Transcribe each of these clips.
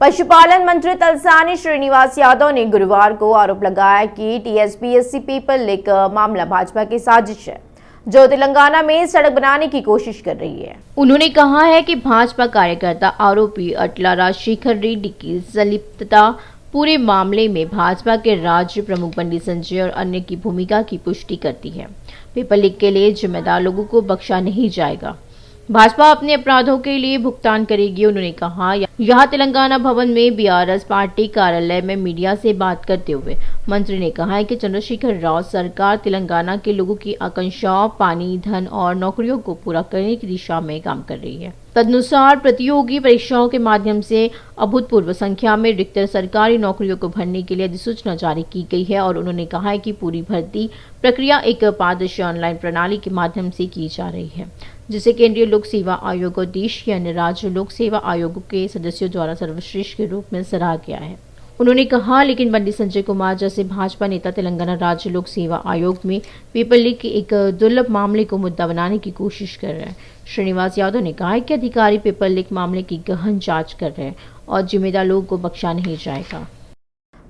पशुपालन मंत्री तलसानी श्रीनिवास यादव ने गुरुवार को आरोप लगाया कि टीएसपीएससी पेपर लीक मामला भाजपा की साजिश है, जो तेलंगाना में सड़क बनाने की कोशिश कर रही है। उन्होंने कहा है कि भाजपा कार्यकर्ता आरोपी अटला राजशेखर रेड्डी की संलिप्तता पूरे मामले में भाजपा के राज्य प्रमुख बंडी संजय और अन्य की भूमिका की पुष्टि करती है। पेपर लीक के लिए जिम्मेदार लोगों को बख्शा नहीं जाएगा। भाजपा अपने अपराधों के लिए भुगतान करेगी। उन्होंने कहा, यहाँ तेलंगाना भवन में बीआरएस पार्टी कार्यालय में मीडिया से बात करते हुए मंत्री ने कहा है कि चंद्रशेखर राव सरकार तेलंगाना के लोगों की आकांक्षाओं, पानी, धन और नौकरियों को पूरा करने की दिशा में काम कर रही है। तदनुसार प्रतियोगी परीक्षाओं के माध्यम से अभूतपूर्व संख्या में रिक्त सरकारी नौकरियों को भरने के लिए अधिसूचना जारी की गई है और उन्होंने कहा है कि पूरी भर्ती प्रक्रिया एक पारदर्शी ऑनलाइन प्रणाली के माध्यम से की जा रही है, जिसे केंद्रीय लोक सेवा आयोग और देश के अन्य राज्य लोक सेवा आयोगों के सदस्यों द्वारा सर्वश्रेष्ठ के रूप में सराहा गया है। उन्होंने कहा, लेकिन बंडी संजय कुमार जैसे भाजपा नेता तेलंगाना राज्य लोक सेवा आयोग में पेपर लीक के एक दुर्लभ मामले को मुद्दा बनाने की कोशिश कर रहे हैं। श्रीनिवास यादव ने कहा कि अधिकारी पेपर लीक मामले की गहन जांच कर रहे हैं और जिम्मेदार लोगों को बख्शा नहीं जाएगा।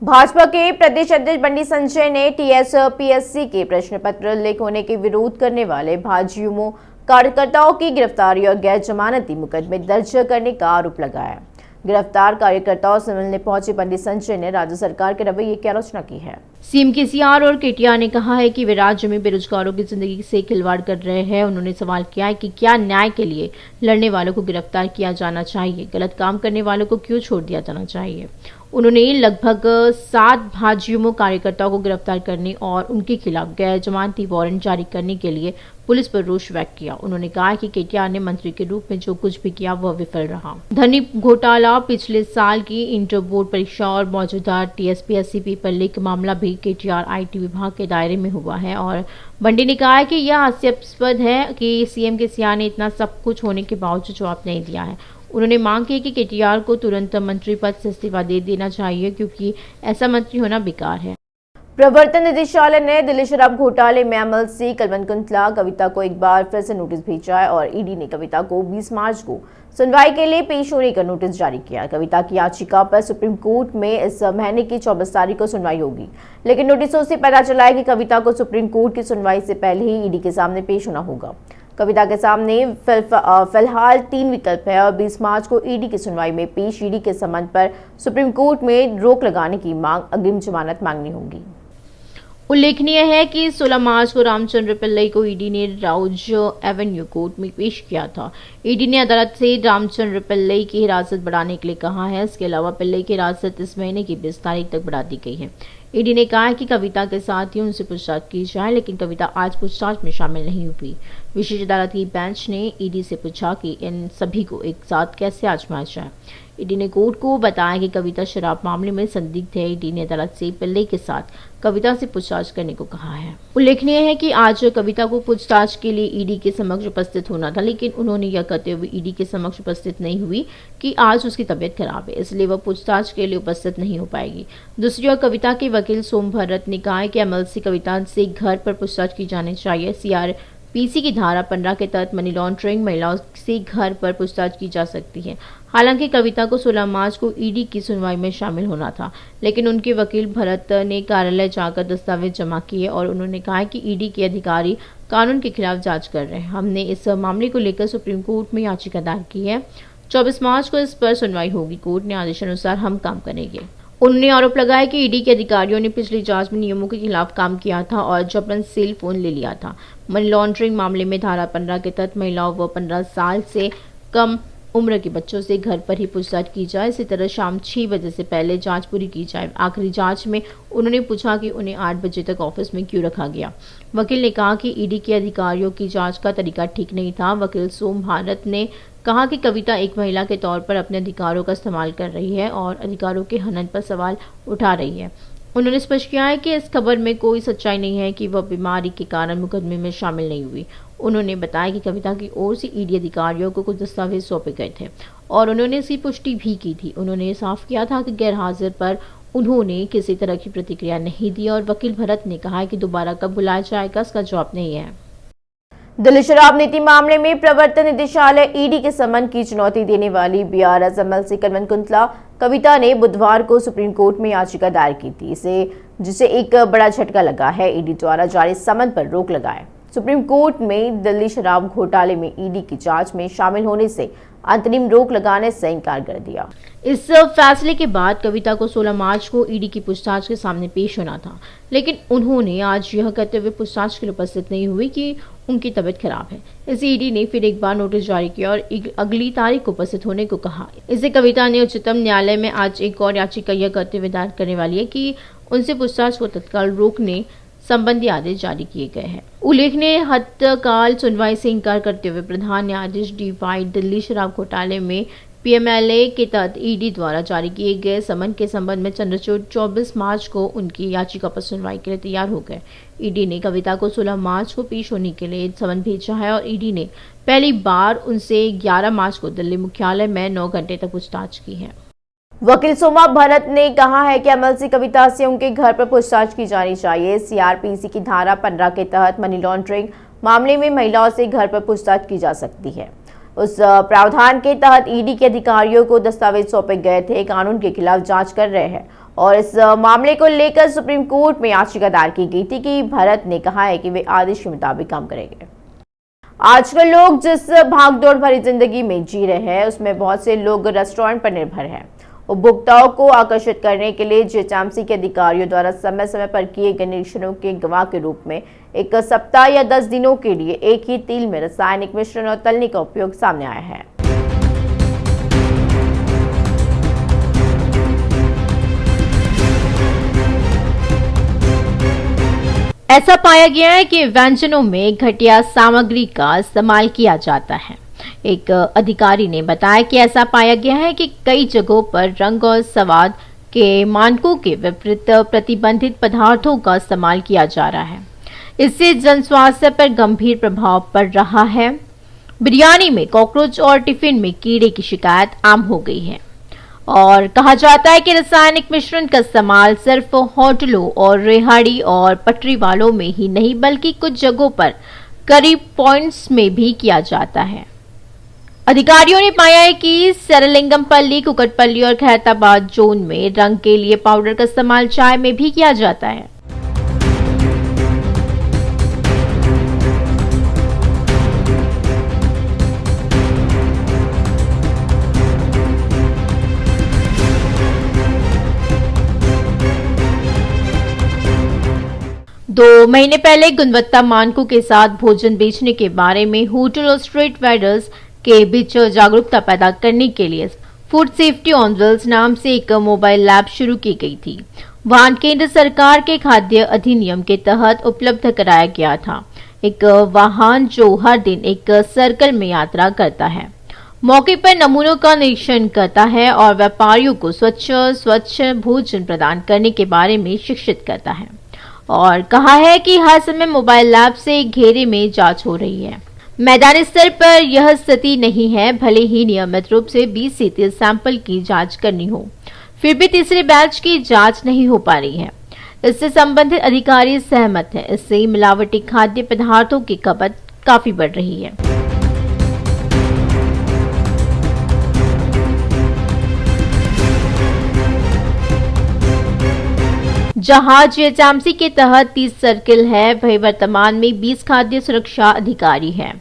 भाजपा के प्रदेश अध्यक्ष बंडी संजय ने टीएसपीएससी के प्रश्न पत्र लीक होने के विरोध करने वाले भाजयुमो कार्यकर्ताओं की गिरफ्तारी और गैर जमानती मुकदमे दर्ज करने का आरोप लगाया। गिरफ्तार कार्यकर्ताओं से मिलने पहुंचे बंडी संजय ने राज्य सरकार के रवैये की आलोचना की है। सीएम केसीआर और केटीआर ने कहा है कि वे राज्य में बेरोजगारों की जिंदगी से खिलवाड़ कर रहे हैं। उन्होंने सवाल किया है कि क्या न्याय के लिए लड़ने वालों को गिरफ्तार किया जाना चाहिए, गलत काम करने वालों को क्यों छोड़ दिया जाना चाहिए। उन्होंने लगभग 7 भाजयुमो कार्यकर्ताओं को गिरफ्तार करने और उनके खिलाफ गैर जमानती वारंट जारी करने के लिए पुलिस पर रोष व्यक्त किया। उन्होंने कहा कि केटीआर ने मंत्री के रूप में जो कुछ भी किया वह विफल रहा। धनी घोटाला, पिछले साल की इंटर बोर्ड परीक्षा और मौजूदा टीएसपीएससी पेपर लीक मामला भी केटीआर आईटी विभाग के दायरे में हुआ है और बंडी ने कहा है कि यह हास्यास्पद है कि सीएम केसीआर ने इतना सब कुछ होने के बावजूद जवाब नहीं दिया है। उन्होंने मांग की कि केटीआर को तुरंत मंत्री पद से इस्तीफा दे देना चाहिए, क्योंकि ऐसा मंत्री होना बेकार है। प्रवर्तन निदेशालय ने दिल्ली शराब घोटाले में एमएलसी कलवंत कुंतला कविता को एक बार फिर से नोटिस भेजा है और ईडी ने कविता को 20 मार्च को सुनवाई के लिए पेश होने का नोटिस जारी किया। कविता की याचिका पर सुप्रीम कोर्ट में इस महीने की 24 तारीख को सुनवाई होगी, लेकिन नोटिसों से पता चला है कि कविता को सुप्रीम कोर्ट की सुनवाई से पहले ही ईडी के सामने पेश होना होगा। कविता के सामने फिलहाल 3 विकल्प है और 20 मार्च को ईडी की सुनवाई में पेश ईडी के संबंध पर सुप्रीम कोर्ट में रोक लगाने की मांग, अग्रिम जमानत मांगनी होगी। उल्लेखनीय है कि 16 मार्च को रामचंद्र पिल्लई को ईडी ने राउज एवेन्यू कोर्ट में पेश किया था। ईडी ने अदालत से रामचंद्र पिल्लई की हिरासत बढ़ाने के लिए कहा है। इसके अलावा पिल्लई की हिरासत इस महीने की 20 तारीख तक बढ़ा दी गई है। ईडी ने कहा है कि कविता के साथ ही उनसे पूछताछ की जाए, लेकिन कविता आज पूछताछ में शामिल नहीं हुई। विशेष अदालत की बेंच ने ईडी से पूछा कि इन सभी को एक साथ कैसे आजमाया जाए। ईडी ने कोर्ट को बताया कि कविता शराब मामले में संदिग्ध है। ईडी ने अदालत से पिल्लई के साथ कविता से पूछताछ करने को कहा है। उल्लेखनीय है कि आज कविता को पूछताछ के लिए ईडी के समक्ष उपस्थित होना था, लेकिन उन्होंने यह कहते हुए ईडी के समक्ष उपस्थित नहीं हुई कि आज उसकी तबीयत खराब है, इसलिए वह पूछताछ के लिए उपस्थित नहीं हो पाएगी। दूसरी ओर कविता के वकील सोम भरत ने कहा है कि एमएलसी कविता से घर पर पूछताछ की जानी चाहिए। सीआरपीसी की धारा 15 के तहत मनी लॉन्ड्रिंग महिलाओं से घर पर पूछताछ की जा सकती है। हालांकि कविता को 16 मार्च को ईडी की सुनवाई में शामिल होना था, लेकिन उनके वकील भरत ने कार्यालय जाकर दस्तावेज जमा किए और उन्होंने कहा कि ईडी के अधिकारी कानून के खिलाफ जांच कर रहे हैं। हमने इस मामले को लेकर सुप्रीम कोर्ट में याचिका दायर की है। 24 मार्च को इस पर सुनवाई होगी। कोर्ट ने आदेशानुसार हम काम करेंगे। उन्होंने आरोप लगाया कि ईडी के अधिकारियों ने पिछली जांच में नियमों के खिलाफ काम किया था और जबरन सेल फोन ले लिया था। मनी लॉन्ड्रिंग मामले में धारा 15 के तहत महिलाओं व 15 साल से कम उम्र के बच्चों से घर पर ही पूछताछ की जाए। इसी तरह शाम 6 बजे से पहले जांच पूरी की जाए। आखिरी जांच में उन्होंने पूछा कि उन्हें 8 बजे तक ऑफिस में क्यों रखा गया। वकील ने कहा कि ईडी के अधिकारियों की जांच का तरीका ठीक नहीं था। वकील सोम भारत ने कहा कि कविता एक महिला के तौर पर अपने अधिकारों का इस्तेमाल कर रही है और अधिकारों के हनन पर सवाल उठा रही है। उन्होंने स्पष्ट किया है कि इस खबर में कोई सच्चाई नहीं है कि वह बीमारी के कारण मुकदमे में शामिल नहीं हुई। उन्होंने बताया कि कविता की ओर से ईडी अधिकारियों को कुछ दस्तावेज सौंपे गए थे और उन्होंने इसकी पुष्टि भी की थी। उन्होंने साफ किया था कि गैर हाजिर पर उन्होंने किसी तरह की प्रतिक्रिया नहीं दी और वकील भरत ने कहा कि दोबारा कब बुलाया जाएगा इसका जवाब नहीं है। दिल्ली शराब नीति मामले में प्रवर्तन निदेशालय ईडी के समन की चुनौती देने वाली बीआरएस एमएलसी कलवन कुंतला कविता ने बुधवार को सुप्रीम कोर्ट में याचिका दायर की थी, जिसे एक बड़ा झटका लगा है। ईडी द्वारा जारी समन पर रोक लगाए। सुप्रीम कोर्ट में दिल्ली शराब घोटाले में ईडी की जांच में शामिल होने से अंतरिम रोक लगाने से इनकार कर दिया। इस फैसले के बाद कविता को 16 मार्च को ईडी की पूछताछ के सामने पेश होना था, लेकिन उन्होंने आज यह कहते हुए पूछताछ के लिए उपस्थित नहीं हुई कि उनकी तबीयत खराब है। इस ईडी ने फिर एक बार नोटिस जारी किया और अगली तारीख को उपस्थित होने को कहा। इससे कविता ने उच्चतम न्यायालय में आज एक और याचिका यह कहते हुए दायर करने वाली है कि उनसे पूछताछ को तत्काल रोकने संबंधी आदेश जारी किए गए हैं। उल्लेखनीय हत्याकाल सुनवाई से इनकार करते हुए प्रधान न्यायाधीश डी.वाई. दिल्ली शराब घोटाले में पीएमएलए के तहत ईडी द्वारा जारी किए गए समन के संबंध में चंद्रचूड़ 24 मार्च को उनकी याचिका पर सुनवाई के लिए तैयार हो गए। ईडी ने कविता को 16 मार्च को पेश होने के लिए समन भेजा है और ईडी ने पहली बार उनसे 11 मार्च को दिल्ली मुख्यालय में 9 घंटे तक पूछताछ की है। वकील सोमा भरत ने कहा है कि एमएलसी कविता से उनके घर पर पूछताछ की जानी चाहिए। सीआरपीसी की धारा 15 के तहत मनी लॉन्ड्रिंग मामले में महिलाओं से घर पर पूछताछ की जा सकती है। उस प्रावधान के तहत ईडी के अधिकारियों को दस्तावेज सौंपे गए थे। कानून के खिलाफ जांच कर रहे हैं और इस मामले को लेकर सुप्रीम कोर्ट में याचिका दायर की गई थी कि भरत ने कहा है कि वे आदेश के मुताबिक काम करेंगे। आजकल लोग जिस भागदौड़ भरी जिंदगी में जी रहे हैं, उसमें बहुत से लोग रेस्टोरेंट पर निर्भर हैं। उपभोक्ताओं को आकर्षित करने के लिए जीएचएमसी के अधिकारियों द्वारा समय समय पर किए गए निरीक्षणों के गवाह के रूप में एक सप्ताह या 10 दिनों के लिए एक ही तेल में रासायनिक मिश्रण और तलने का उपयोग सामने आया है। ऐसा पाया गया है कि व्यंजनों में घटिया सामग्री का इस्तेमाल किया जाता है। एक अधिकारी ने बताया कि ऐसा पाया गया है कि कई जगहों पर रंग और स्वाद के मानकों के विपरीत प्रतिबंधित पदार्थों का इस्तेमाल किया जा रहा है। इससे जन स्वास्थ्य पर गंभीर प्रभाव पड़ रहा है। बिरयानी में कॉकरोच और टिफिन में कीड़े की शिकायत आम हो गई है और कहा जाता है कि रासायनिक मिश्रण का इस्तेमाल सिर्फ होटलों और रेहड़ी और पटरी वालों में ही नहीं बल्कि कुछ जगहों पर करीब पॉइंट्स में भी किया जाता है। अधिकारियों ने पाया है कि सेरलिंगमपल्ली, कुकटपल्ली और खैरताबाद जोन में रंग के लिए पाउडर का इस्तेमाल चाय में भी किया जाता है। दो महीने पहले गुणवत्ता मानकों के साथ भोजन बेचने के बारे में होटल और स्ट्रीट वेंडर्स के बीच जागरूकता पैदा करने के लिए फूड सेफ्टी ऑन व्हील्स नाम से एक मोबाइल लैब शुरू की गई थी। वाहन केंद्र सरकार के खाद्य अधिनियम के तहत उपलब्ध कराया गया था। एक वाहन जो हर दिन एक सर्कल में यात्रा करता है, मौके पर नमूनों का निरीक्षण करता है और व्यापारियों को स्वच्छ भोजन प्रदान करने के बारे में शिक्षित करता है और कहा है कि हर समय मोबाइल लैब से घेरे में जांच हो रही है। मैदानी स्तर पर यह स्थिति नहीं है, भले ही नियमित रूप से 20 से 30 सैंपल की जांच करनी हो, फिर भी तीसरे बैच की जांच नहीं हो पा रही है। इससे संबंधित अधिकारी सहमत है। इससे मिलावटी खाद्य पदार्थों की खपत काफी बढ़ रही है। जहां जीएचएमसी के तहत 30 सर्किल है, वही वर्तमान में 20 खाद्य सुरक्षा अधिकारी हैं।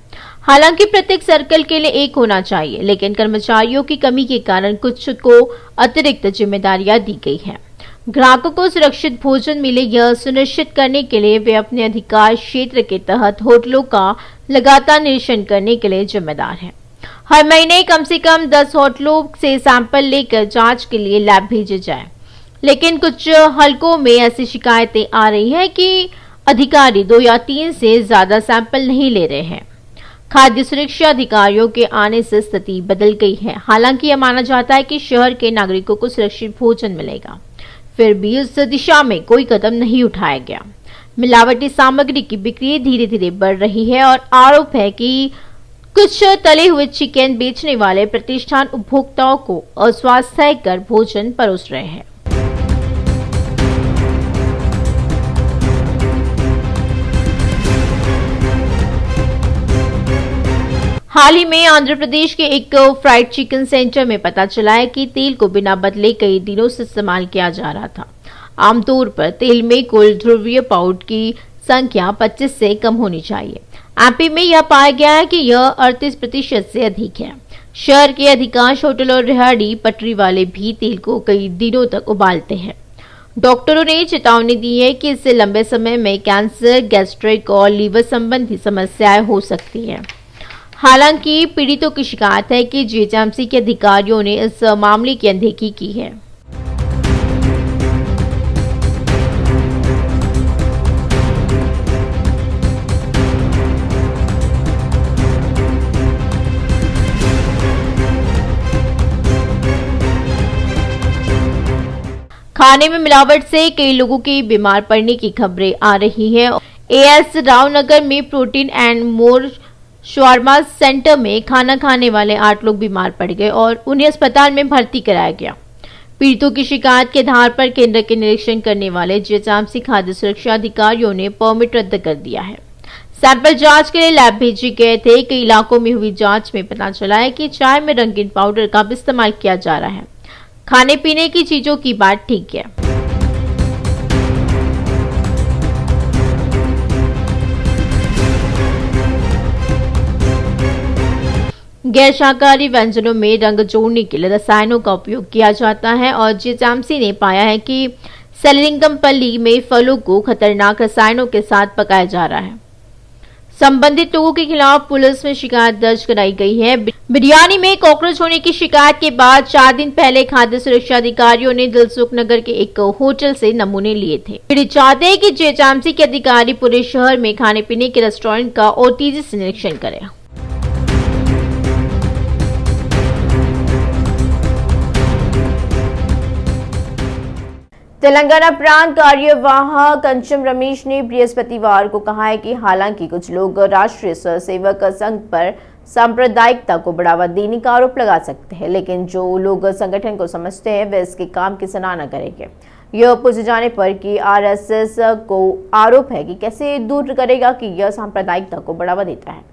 हालांकि प्रत्येक सर्कल के लिए एक होना चाहिए, लेकिन कर्मचारियों की कमी के कारण कुछ को अतिरिक्त जिम्मेदारियां दी गई हैं। ग्राहकों को सुरक्षित भोजन मिले, यह सुनिश्चित करने के लिए वे अपने अधिकार क्षेत्र के तहत होटलों का लगातार निरीक्षण करने के लिए जिम्मेदार हैं। हर महीने कम से कम 10 होटलों से सैंपल लेकर जांच के लिए लैब भेजे जाए, लेकिन कुछ हलकों में ऐसी शिकायतें आ रही हैं कि अधिकारी 2 या 3 से ज्यादा सैंपल नहीं ले रहे हैं। खाद्य सुरक्षा अधिकारियों के आने से स्थिति बदल गई है। हालांकि यह माना जाता है कि शहर के नागरिकों को सुरक्षित भोजन मिलेगा, फिर भी उस दिशा में कोई कदम नहीं उठाया गया। मिलावटी सामग्री की बिक्री धीरे धीरे बढ़ रही है और आरोप है कि कुछ तले हुए चिकन बेचने वाले प्रतिष्ठान उपभोक्ताओं को अस्वास्थ्यकर भोजन परोस रहे हैं। हाल ही में आंध्र प्रदेश के एक फ्राइड चिकन सेंटर में पता चला है कि तेल को बिना बदले कई दिनों से इस्तेमाल किया जा रहा था। आमतौर पर तेल में कुल ध्रुवीय पाउडर की संख्या 25 से कम होनी चाहिए। एमपी में यह पाया गया है कि यह 38% से अधिक है। शहर के अधिकांश होटल और रिहाड़ी पटरी वाले भी तेल को कई दिनों तक उबालते हैं। डॉक्टरों ने चेतावनी दी है कि इससे लंबे समय में कैंसर, गैस्ट्रिक और लीवर संबंधी समस्याएं हो सकती हैं। हालांकि पीड़ितों की शिकायत है कि जीएचएमसी के अधिकारियों ने इस मामले की अनदेखी की है। खाने में मिलावट से कई लोगों के बीमार पड़ने की खबरें आ रही हैं। एएस रावनगर में protein and more shawarma centre में खाना खाने वाले 8 लोग बीमार पड़ गए और उन्हें अस्पताल में भर्ती कराया गया। पीड़ितों की शिकायत के आधार पर केंद्र के निरीक्षण करने वाले जीएचएमसी खाद्य सुरक्षा अधिकारियों ने परमिट रद्द कर दिया है। सैंपल जांच के लिए लैब भेजे गए थे। कई इलाकों में हुई जांच में पता चला है कि चाय में रंगीन पाउडर का भी इस्तेमाल किया जा रहा है। खाने पीने की चीजों की बात ठीक है। गैर शाकाहारी व्यंजनों में रंग जोड़ने के लिए रसायनों का उपयोग किया जाता है और जीएचएमसी ने पाया है कि सेलिंगमपल्ली में फलों को खतरनाक रसायनों के साथ पकाया जा रहा है। संबंधित लोगों के खिलाफ पुलिस में शिकायत दर्ज कराई गई है। बिरयानी में कॉकरोच होने की शिकायत के बाद 4 दिन पहले खाद्य सुरक्षा अधिकारियों ने दिलसुख नगर के एक होटल से नमूने लिए थे। पीड़ित चाहते हैं कि जीएचएमसी के अधिकारी पूरे शहर में खाने पीने के रेस्टोरेंट का और तेजी से निरीक्षण करें। तेलंगाना प्रांत कार्यवाह कंचम रमेश ने बृहस्पतिवार को कहा है कि हालांकि कुछ लोग राष्ट्रीय स्वयंसेवक संघ पर सांप्रदायिकता को बढ़ावा देने का आरोप लगा सकते हैं, लेकिन जो लोग संगठन को समझते हैं वे इसके काम की सराहना करेंगे। यह पूछे जाने पर कि आरएसएस को आरोप है कि कैसे दूर करेगा कि यह सांप्रदायिकता को बढ़ावा देता है।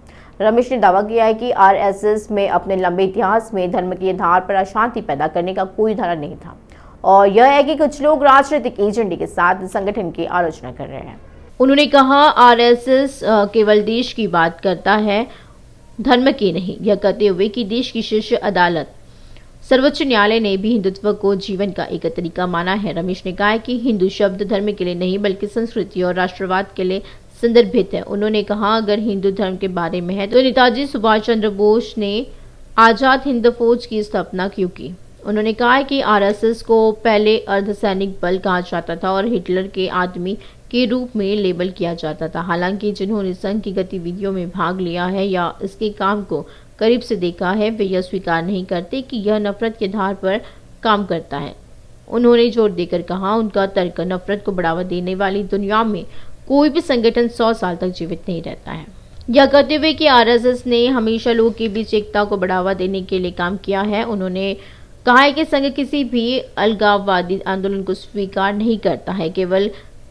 रमेश ने दावा किया है कि आरएसएस में अपने लंबे इतिहास में धर्म के आधार पर अशांति पैदा करने का कोई धारा नहीं था और यह है कि कुछ लोग राजनीतिक एजेंडे के साथ संगठन की आलोचना कर रहे हैं। उन्होंने कहा, आरएसएस केवल देश की बात करता है, धर्म की नहीं। यह कहते हुए कि देश की शीर्ष अदालत सर्वोच्च न्यायालय ने भी हिंदुत्व को जीवन का एक तरीका माना है। रमेश ने कहा कि हिंदू शब्द धर्म के लिए नहीं बल्कि संस्कृति और राष्ट्रवाद के लिए संदर्भित है। उन्होंने कहा, अगर हिंदू धर्म के बारे में है तो नेताजी सुभाष चंद्र बोस ने आजाद हिंद फौज की स्थापना क्यों की। उन्होंने कहा कि आरएसएस को पहले अर्धसैनिक बल कहा जाता था और हिटलर के आदमी के रूप में लेबल किया जाता था। हालांकि जिन्होंने संघ की गतिविधियों में भाग लिया है या इसके काम को करीब से देखा है वे यह स्वीकार नहीं करते कि यह नफरत के आधार पर काम करता है। उन्होंने जोर देकर कहा, उनका तर्क नफरत को बढ़ावा देने वाली दुनिया में कोई भी संगठन 100 साल तक जीवित नहीं रहता है। यह कहते हुए कि आरएसएस ने हमेशा लोगों के बीच एकता को बढ़ावा देने के लिए काम किया है। उन्होंने कहा है कि संघ किसी भी अलगाववादी आंदोलन को स्वीकार नहीं करता है, केवल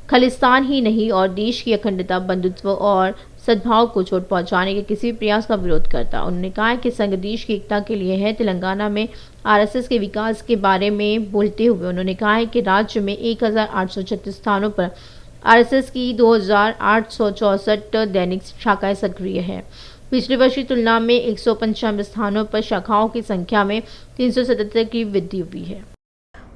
खालिस्तान ही नहीं और देश की अखंडता, बंधुत्व और सद्भाव को चोट पहुंचाने के किसी भी प्रयास का विरोध करता। उन्होंने कहा कि संघ देश की एकता के लिए है। तेलंगाना में आरएसएस के विकास के बारे में बोलते हुए उन्होंने कहा है कि राज्य में 1836 स्थानों पर आरएसएस की 2864 दैनिक शाखाएं सक्रिय है। पिछले वर्ष की तुलना में 195 स्थानों पर शाखाओं की संख्या में 377 की वृद्धि हुई है।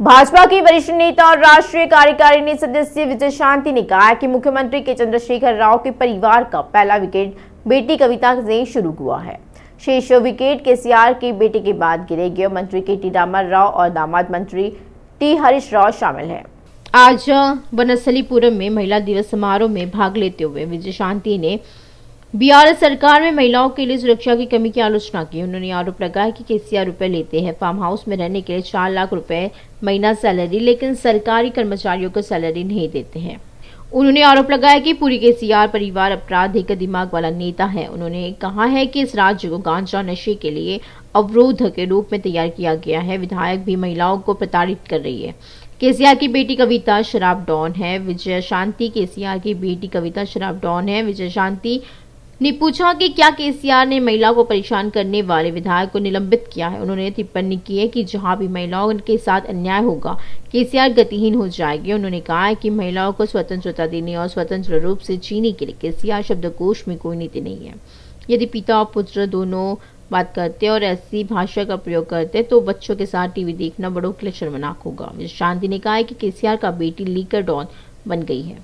भाजपा की वरिष्ठ नेता और राष्ट्रीय कार्यकारिणी सदस्य विजय शांति ने कहा कि मुख्यमंत्री के चंद्रशेखर राव के परिवार का पहला विकेट बेटी कविता से शुरू हुआ है। शेष विकेट केसीआर की बेटे के बाद गिरे। गृह मंत्री के.टी. रामाराव और दामाद मंत्री टी. हरीश राव शामिल है। आज बनस्थलीपुरम में महिला दिवस समारोह में भाग लेते हुए विजय शांति ने बीआरएस सरकार में महिलाओं के लिए सुरक्षा की कमी की आलोचना की। उन्होंने आरोप लगाया कि केसीआर रुपए लेते हैं फार्म हाउस में रहने के लिए 4 लाख रुपए महीना सैलरी, लेकिन सरकारी कर्मचारियों को सैलरी नहीं देते हैं। उन्होंने आरोप लगाया कि पूरी केसीआर परिवार अपराधी का दिमाग वाला नेता है। उन्होंने कहा है कि इस राज्य को गांजा नशे के लिए अवरोध के रूप में तैयार किया गया है। विधायक भी महिलाओं को प्रताड़ित कर रही है। केसीआर की बेटी कविता शराब डॉन है। विजय शांति केसीआर की बेटी कविता शराब डॉन है। विजय शांति ने पूछा कि क्या केसीआर ने महिला को परेशान करने वाले विधायक को निलंबित किया है। उन्होंने टिप्पणी की है कि जहां भी महिलाओं के साथ अन्याय होगा केसीआर गतिहीन हो जाएगी। उन्होंने कहा है कि महिलाओं को स्वतंत्रता देने और स्वतंत्र रूप से जीने के लिए केसीआर शब्दकोश में कोई नीति नहीं है। यदि पिता और पुत्र दोनों बात करते और ऐसी भाषा का प्रयोग करते तो बच्चों के साथ टीवी देखना बड़ों के लिए शर्मनाक होगा। शांति ने कहा है कि केसीआर का बेटी लीकर डॉन बन गई है।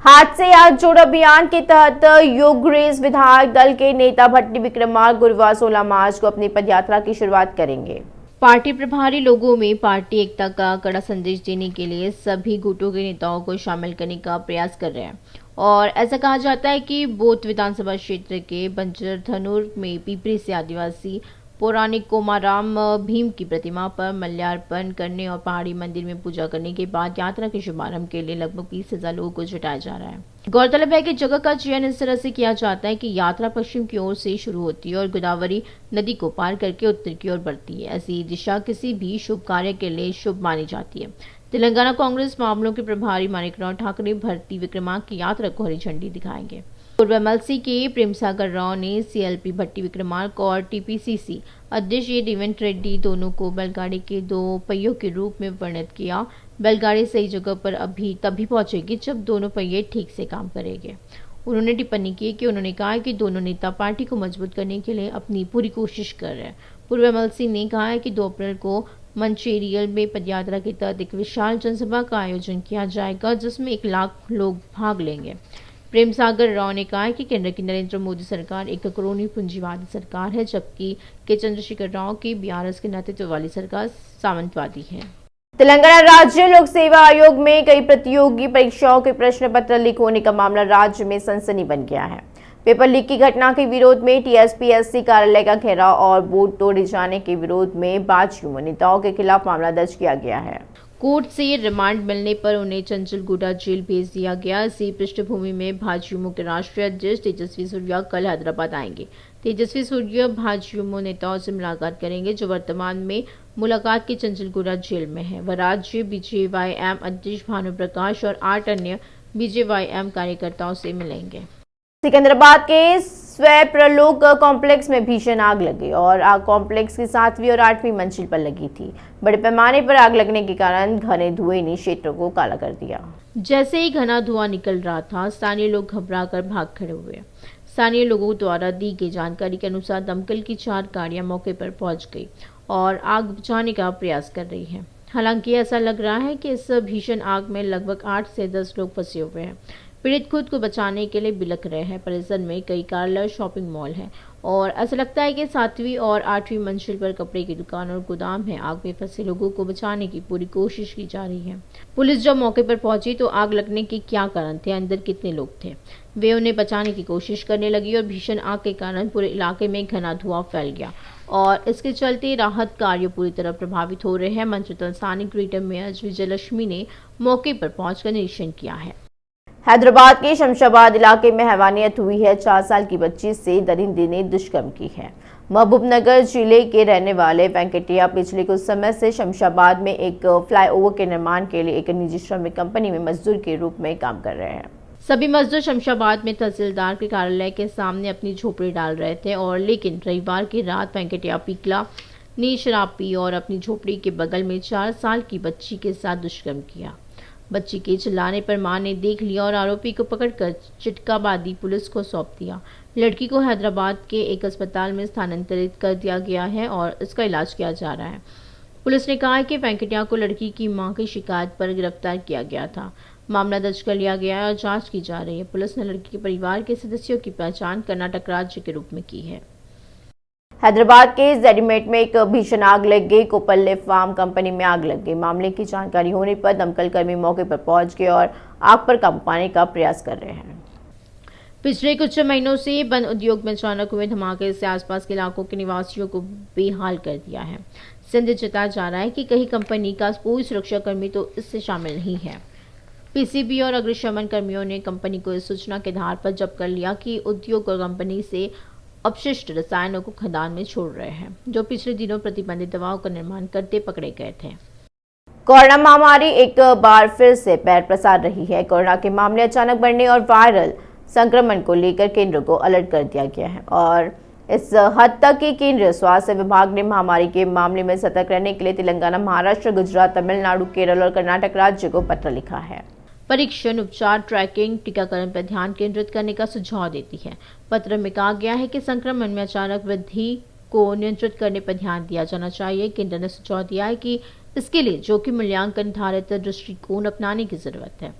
हाथ से हाथ जोड़ अभियान के तहत योगेश विधायक दल के नेता भट्टी विक्रमार्क गुरुवार 16 मार्च को अपनी पदयात्रा की शुरुआत करेंगे। पार्टी प्रभारी लोगों में पार्टी एकता का कड़ा संदेश देने के लिए सभी गुटों के नेताओं को शामिल करने का प्रयास कर रहे हैं और ऐसा कहा जाता है कि बोथ विधानसभा क्षेत्र के बंजर धनुर में पीपरी से आदिवासी पौराणिक कोमाराम भीम की प्रतिमा पर माल्यार्पण करने और पहाड़ी मंदिर में पूजा करने के बाद यात्रा के शुभारंभ के लिए लगभग 20,000 लोगों को जुटाया जा रहा है। गौरतलब है कि जगह का चयन इस तरह से किया जाता है कि यात्रा पश्चिम की ओर से शुरू होती है और गोदावरी नदी को पार करके उत्तर की ओर बढ़ती है। ऐसी दिशा किसी भी शुभ कार्य के लिए शुभ मानी जाती है। तेलंगाना कांग्रेस मामलों के प्रभारी माणिकराव ठाकरे भट्टी विक्रमार्क की यात्रा को हरी झंडी दिखाएंगे। पूर्व एमएलसी के प्रेम सागर राव ने सीएलपी भट्टी विक्रमार्क और टीपीसीसी अध्यक्ष रेवंत रेड्डी दोनों को बैलगाड़ी के 2 पहियों के रूप में वर्णित किया। बैलगाड़ी सही जगह पर अभी तभी पहुंचेगी जब दोनों पहिए ठीक से काम करेंगे। उन्होंने टिप्पणी की कि उन्होंने कहा कि दोनों नेता पार्टी को मजबूत करने के लिए अपनी पूरी कोशिश कर रहे हैं। पूर्व एमएलसी ने कहा है कि 2 अप्रैल को मंचेरियल में पदयात्रा के तहत एक विशाल जनसभा का आयोजन किया जाएगा जिसमें 1 लाख लोग भाग लेंगे। प्रेम सागर राव ने कहा कि केंद्र की नरेंद्र मोदी सरकार एक करोड़ों पूंजीवादी सरकार है जबकि के चंद्रशेखर राव की बीआरएस के नेतृत्व वाली सरकार सामंतवादी है। तेलंगाना राज्य लोक सेवा आयोग में कई प्रतियोगी परीक्षाओं के प्रश्न पत्र लीक होने का मामला राज्य में सनसनी बन गया है। पेपर लीक की घटना के विरोध में टीएसपीएससी कार्यालय का घेराव और बोर्ड तोड़े जाने के विरोध में भाजयुमो नेताओं के खिलाफ मामला दर्ज किया गया है। कोर्ट से रिमांड मिलने पर उन्हें चंचलगुडा जेल भेज दिया गया। इसी पृष्ठभूमि में भाजयुमो के राष्ट्रीय अध्यक्ष तेजस्वी सूर्या कल हैदराबाद आएंगे। तेजस्वी सूर्या भाजयुमो नेताओं से मुलाकात करेंगे जो वर्तमान में मुलाकात की चंचलगुडा जेल में है। वह राज्य बीजेवाईएम अध्यक्ष भानु प्रकाश और 8 अन्य बीजेवाईएम कार्यकर्ताओं से मिलेंगे। सिकंदराबाद के स्वयं प्रलोक कॉम्प्लेक्स में भीषण आग लगी और आग कॉम्प्लेक्स की 7वीं और 8वीं मंजिल पर लगी थी। बड़े पैमाने पर आग लगने के कारण घने धुएं ने क्षेत्र को काला कर दिया। जैसे ही घना धुआं निकल रहा था स्थानीय लोग घबराकर भाग खड़े हुए। स्थानीय लोगों द्वारा दी गई जानकारी के अनुसार दमकल की 4 गाड़ियां मौके पर पहुंच गई और आग बुझाने का प्रयास कर रही है। हालांकि ऐसा लग रहा है कि इस भीषण आग में लगभग 8 से 10 लोग फंसे हुए हैं। पीड़ित खुद को बचाने के लिए बिलख रहे हैं। परिसर में कई कार्यालय, शॉपिंग मॉल हैं और ऐसा लगता है कि 7वीं और 8वीं मंजिल पर कपड़े की दुकान और गोदाम है। आग में फंसे लोगों को बचाने की पूरी कोशिश की जा रही है। पुलिस जब मौके पर पहुंची तो आग लगने के क्या कारण थे, अंदर कितने लोग थे, वे उन्हें बचाने की कोशिश करने लगी और भीषण आग के कारण पूरे इलाके में घना धुआं फैल गया और इसके चलते राहत कार्य पूरी तरह प्रभावित हो रहे हैं। मंत्रितल स्थानीय ग्रेटर मेयर विजयलक्ष्मी ने मौके पर पहुंचकर निरीक्षण किया है। हैदराबाद के शमशाबाद इलाके में हैवानियत हुई है। 4 साल की बच्ची से दरिंदे ने दुष्कर्म की है। महबूबनगर जिले के रहने वाले वेंकटिया पिछले कुछ समय से शमशाबाद में एक फ्लाईओवर के निर्माण के लिए एक निजी श्रमिक कंपनी में मजदूर के रूप में काम कर रहे हैं। सभी मजदूर शमशाबाद में तहसीलदार के कार्यालय के सामने अपनी झोपड़ी डाल रहे थे और लेकिन रविवार की रात वेंकटिया पिकला ने शराब पी और अपनी झोपड़ी के बगल में 4 साल की बच्ची के साथ दुष्कर्म किया। बच्ची के चिल्लाने पर मां ने देख लिया और आरोपी को पकड़कर चिटकाबादी पुलिस को सौंप दिया। लड़की को हैदराबाद के एक अस्पताल में स्थानांतरित कर दिया गया है और इसका इलाज किया जा रहा है। पुलिस ने कहा है कि वेंकटिया को लड़की की मां की शिकायत पर गिरफ्तार किया गया था। मामला दर्ज कर लिया गया है और जांच की जा रही है। पुलिस ने लड़की के परिवार के सदस्यों की पहचान कर्नाटक राज्य के रूप में की है। हैदराबाद के जेडीमेट में एक भीषण आग लग गई। कोपल्ले फार्म कंपनी में आग लग गई। मामले की जानकारी होने पर दमकल कर्मी मौके पर पहुंच गए और आग पर काबू पाने का प्रयास कर रहे हैं। पिछले कुछ महीनों से वन उद्योग में अचानक हुए धमाके से आसपास के इलाकों के निवासियों को बेहाल कर दिया है। संदेह जताया जा रहा है कि कहीं कंपनी का कोई सुरक्षाकर्मी तो इससे शामिल नहीं है। पीसीबी और अग्निशमन कर्मियों ने कंपनी को इस सूचना के आधार पर जब्त कर लिया कि उद्योग और कंपनी से अपशिष्ट रसायनों को खदान में छोड़ रहे हैं जो पिछले दिनों प्रतिबंधित दवाओं का निर्माण करते पकड़े गए थे। कोरोना महामारी एक बार फिर से पैर पसार रही है। कोरोना के मामले अचानक बढ़ने और वायरल संक्रमण को लेकर केंद्र को अलर्ट कर दिया गया है और इस हद तक कि केंद्रीय स्वास्थ्य विभाग ने महामारी के मामले में सतर्क रहने के लिए तेलंगाना, महाराष्ट्र, गुजरात, तमिलनाडु, केरल और कर्नाटक राज्य को पत्र लिखा है। परीक्षण, उपचार, ट्रैकिंग, टीकाकरण पर ध्यान केंद्रित करने का सुझाव देती है। पत्र में कहा गया है कि संक्रमण में अचानक वृद्धि को नियंत्रित करने पर ध्यान दिया जाना चाहिए। केंद्र ने सुझाव दिया है कि इसके लिए जोखिम मूल्यांकन आधारित दृष्टिकोण अपनाने की जरूरत है।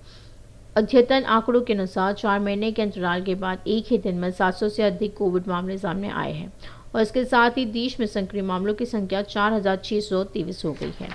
अद्यतन आंकड़ों के अनुसार 4 महीने के अंतराल के बाद एक ही दिन में 700 से अधिक कोविड मामले सामने आए हैं और इसके साथ ही देश में सक्रिय मामलों की संख्या 4,623 हो गई है।